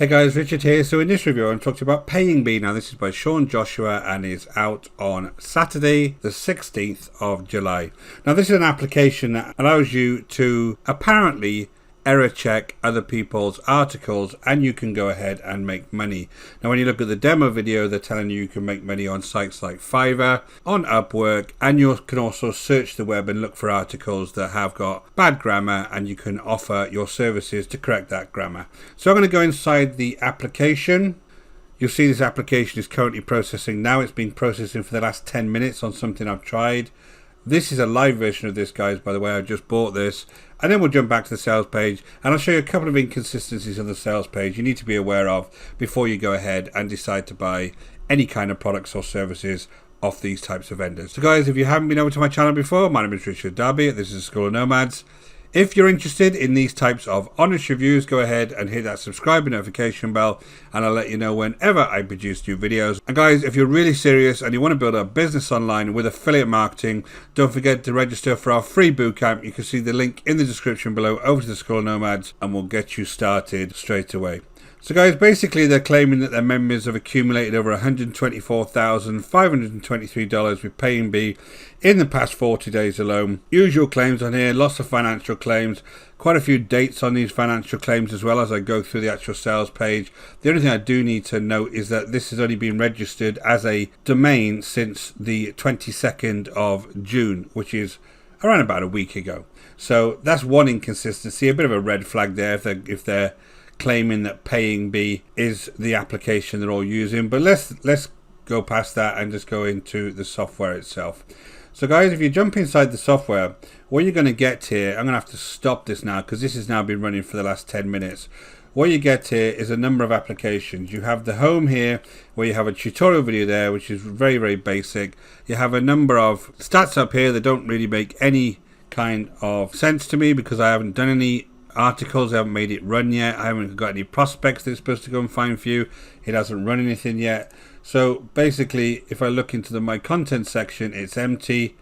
Hey guys, Richard here. So in this review I'm talking about PayingBee. Now this is by Shawn Josiah and is out on Saturday the 16th of July. Now this is an application that allows you to apparently error check other people's articles and you can go ahead and make money. Now when you look at the demo video, they're telling you can make money on sites like Fiverr, on Upwork, and you can also search the web and look for articles that have got bad grammar and you can offer your services to correct that grammar. So I'm going to go inside the application. You'll see this application is currently processing now. It's been processing for the last 10 minutes on something I've tried. This is a live version of this, guys, by the way. I just bought this. And then we'll jump back to the sales page and I'll show you a couple of inconsistencies on the sales page you need to be aware of before you go ahead and decide to buy any kind of products or services off these types of vendors. So guys, if you haven't been over to my channel before, my name is Richard Darby. This is School of Nomads. If you're interested in these types of honest reviews, go ahead and hit that subscribe and notification bell and I'll let you know whenever I produce new videos. And guys, if you're really serious and you want to build a business online with affiliate marketing, don't forget to register for our free bootcamp. You can see the link in the description below over to the School of Nomads and we'll get you started straight away. So guys, basically they're claiming that their members have accumulated over $124,523 with PayingBee in the past 40 days alone. Usual claims on here, lots of financial claims, quite a few dates on these financial claims as well as I go through the actual sales page. The only thing I do need to note is that this has only been registered as a domain since the 22nd of June, which is around about a week ago. So that's one inconsistency, a bit of a red flag there if they're claiming that PayingBee is the application they're all using. But let's go past that and just go into the software itself. So guys, if you jump inside the software, what you're going to get here, I'm going to have to stop this now because this has now been running for the last 10 minutes. What you get here is a number of applications. You have the home here where you have a tutorial video there, which is very, very basic. You have a number of stats up here that don't really make any kind of sense to me because I haven't done any articles. I haven't made it run yet. I haven't got any prospects that it's supposed to go and find for you. It hasn't run anything yet. So basically, if I look into the my content section, it's empty,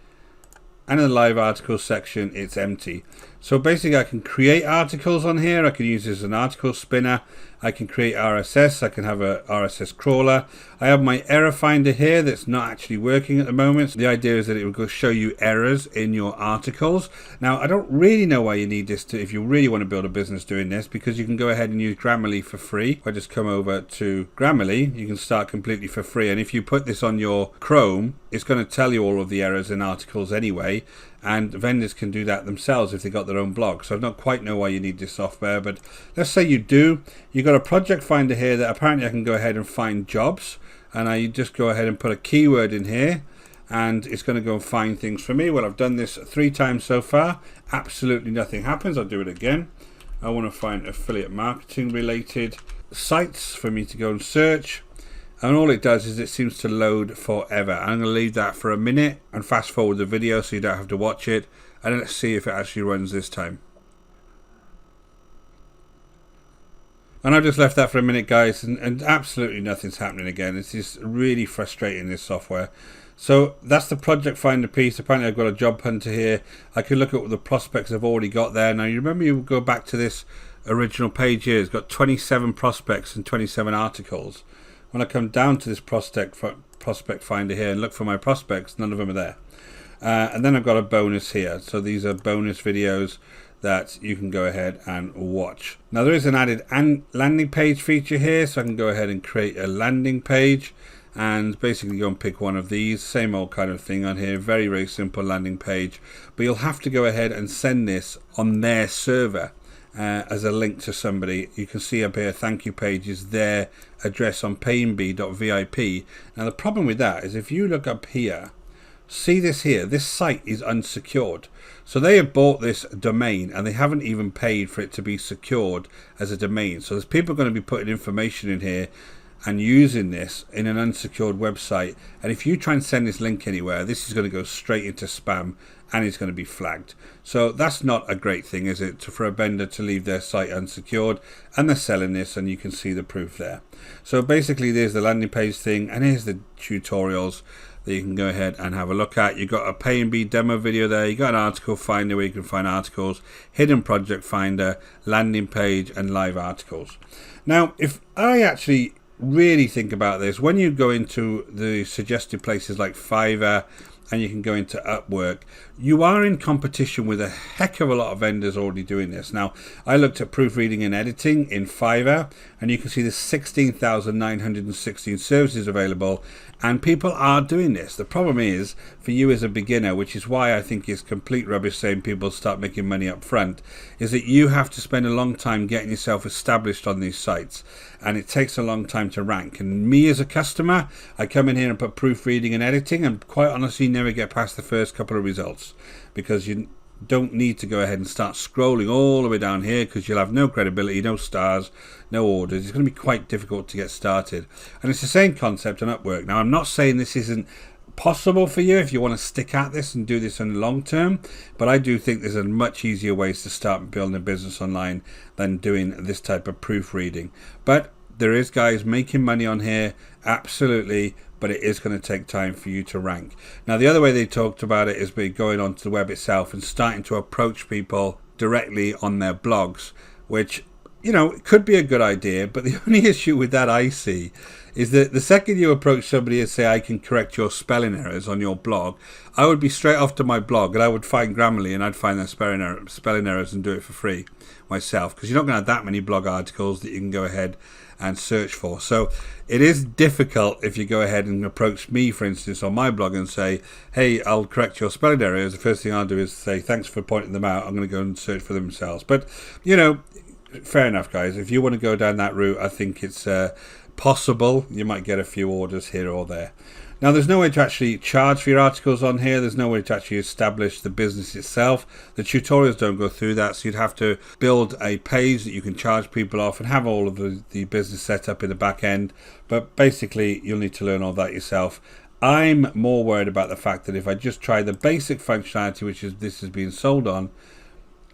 and in the live articles section, it's empty. So basically I can create articles on here. I can use this as an article spinner. I can create RSS. I can have a RSS crawler. I have my error finder here that's not actually working at the moment. So the idea is that it will go show you errors in your articles. Now I don't really know why you need this if you really want to build a business doing this, because you can go ahead and use Grammarly for free. If I just come over to Grammarly, you can start completely for free, and if you put this on your Chrome, it's going to tell you all of the errors in articles anyway. And vendors can do that themselves if they got their own blog. So I don't quite know why you need this software, but let's say you do. You've got a project finder here that apparently I can go ahead and find jobs, and I just go ahead and put a keyword in here and it's going to go and find things for me. Well, I've done this 3 times so far. Absolutely nothing happens. I'll do it again. I want to find affiliate marketing related sites for me to go and search. And all it does is it seems to load forever. I'm going to leave that for a minute and fast forward the video so you don't have to watch it. And let's see if it actually runs this time. And I've just left that for a minute, guys, and absolutely nothing's happening again. It's just really frustrating, this software. So that's the project finder piece. Apparently I've got a job hunter here. I can look at the prospects I've already got there. Now you remember, you go back to this original page here. It's got 27 prospects and 27 articles. When I come down to this prospect finder here and look for my prospects, none of them are there. And then I've got a bonus here. So these are bonus videos that you can go ahead and watch. Now there is an added landing page feature here, so I can go ahead and create a landing page and basically go and pick one of these. Same old kind of thing on here. Very, very simple landing page. But you'll have to go ahead and send this on their server. As a link to somebody. You can see up here, thank you page is their address on PayingBee.vip. Now the problem with that is if you look up here, see this here, this site is unsecured. So they have bought this domain and they haven't even paid for it to be secured as a domain. So there's people going to be putting information in here and using this in an unsecured website, and if you try and send this link anywhere, this is going to go straight into spam and it's going to be flagged. So that's not a great thing, is it, for a vendor to leave their site unsecured? And they're selling this, and you can see the proof there. So basically there's the landing page thing, and here's the tutorials. that you can go ahead and have a look at. You've got a PayingBee demo video there. You've got an article finder where you can find articles, hidden project finder, landing page, and live articles. Now, if I actually really think about this, when you go into the suggested places like Fiverr, and you can go into Upwork, you are in competition with a heck of a lot of vendors already doing this. Now, I looked at proofreading and editing in Fiverr, and you can see there's 16,916 services available, and people are doing this. The problem is, for you as a beginner, which is why I think it's complete rubbish saying people start making money up front, is that you have to spend a long time getting yourself established on these sites, and it takes a long time to rank. And me as a customer, I come in here and put proofreading and editing, and quite honestly never get past the first couple of results, because you don't need to go ahead and start scrolling all the way down here, because you'll have no credibility, no stars, no orders. It's going to be quite difficult to get started. And it's the same concept on Upwork. Now, I'm not saying this isn't possible for you if you want to stick at this and do this in the long term, but I do think there's a much easier ways to start building a business online than doing this type of proofreading. But there is guys making money on here, absolutely, but it is going to take time for you to rank. Now, the other way they talked about it is by going onto the web itself and starting to approach people directly on their blogs, which, you know, it could be a good idea, but the only issue with that I see is that the second you approach somebody and say, I can correct your spelling errors on your blog, I would be straight off to my blog and I would find Grammarly and I'd find their spelling errors and do it for free myself, because you're not going to have that many blog articles that you can go ahead and search for. So it is difficult if you go ahead and approach me, for instance, on my blog and say, hey, I'll correct your spelling errors. The first thing I'll do is say, thanks for pointing them out. I'm going to go and search for them themselves. But, you know, fair enough, guys. If you want to go down that route, I think it's possible. You might get a few orders here or there. Now, there's no way to actually charge for your articles on here. There's no way to actually establish the business itself. The tutorials don't go through that, so you'd have to build a page that you can charge people off and have all of the business set up in the back end. But basically, you'll need to learn all that yourself. I'm more worried about the fact that if I just try the basic functionality, which is this is being sold on,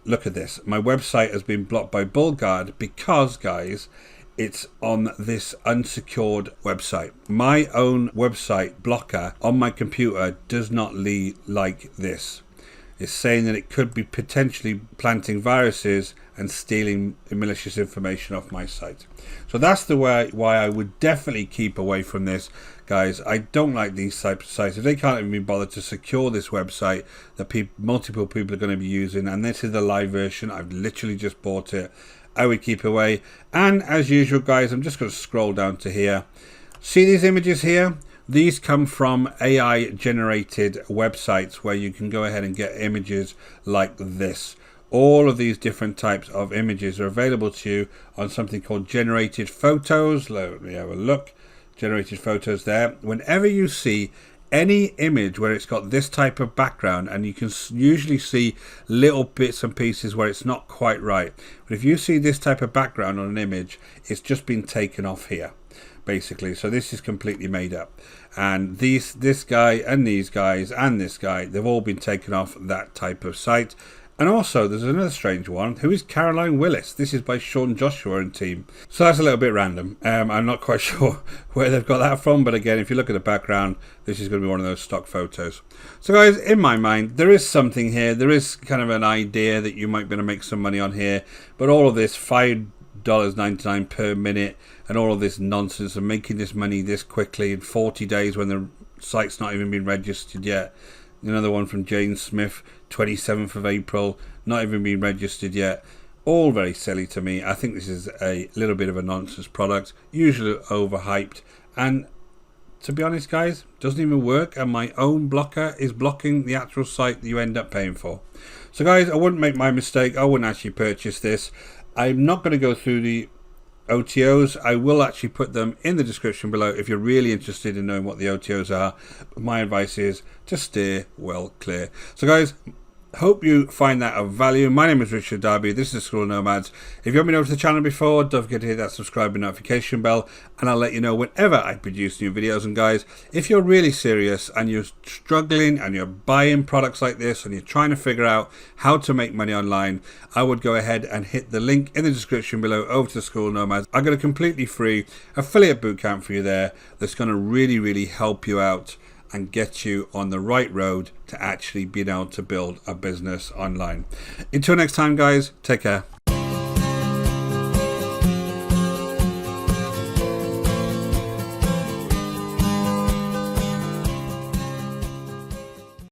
look at this. My website has been blocked by BullGuard because, guys, it's on this unsecured website. My own website blocker on my computer does not like this. It's saying that it could be potentially planting viruses and stealing malicious information off my site. So that's the way why I would definitely keep away from this, guys. I don't like these types of sites. If they can't even be bothered to secure this website that multiple people are going to be using, and this is the live version, I've literally just bought it, I would keep away. And as usual, guys, I'm just going to scroll down to here. See these images here? These come from AI generated websites where you can go ahead and get images like this. All of these different types of images are available to you on something called generated photos. Let me have a look. Generated photos there. Whenever you see any image where it's got this type of background, and you can usually see little bits and pieces where it's not quite right, but if you see this type of background on an image, it's just been taken off here, basically. So this is completely made up, and this guy and these guys and this guy, they've all been taken off that type of site. And also, there's another strange one. Who is Caroline Willis? This is by Shawn Josiah and team. So that's a little bit random. I'm not quite sure where they've got that from. But again, if you look at the background, this is going to be one of those stock photos. So guys, in my mind, there is something here. There is kind of an idea that you might be able to make some money on here. But all of this $5.99 per minute and all of this nonsense of making this money this quickly in 40 days when the site's not even been registered yet. Another one from Jane Smith, 27th of April, not even been registered yet. All very silly to me. I think this is a little bit of a nonsense product, usually overhyped, and to be honest, guys, doesn't even work, and my own blocker is blocking the actual site that you end up paying for. So guys, I wouldn't make my mistake. I wouldn't actually purchase this. I'm not going to go through the OTOs. I will actually put them in the description below if you're really interested in knowing what the OTOs are. My advice is to steer well clear. So guys, hope you find that of value. My name is Richard Darby. This is the School of Nomads. If you haven't been over to the channel before, don't forget to hit that subscribe and notification bell, and I'll let you know whenever I produce new videos. And guys, if you're really serious and you're struggling and you're buying products like this and you're trying to figure out how to make money online, I would go ahead and hit the link in the description below over to the School of Nomads. I've got a completely free affiliate bootcamp for you there that's going to really help you out and get you on the right road to actually being able to build a business online. Until next time, guys, take care.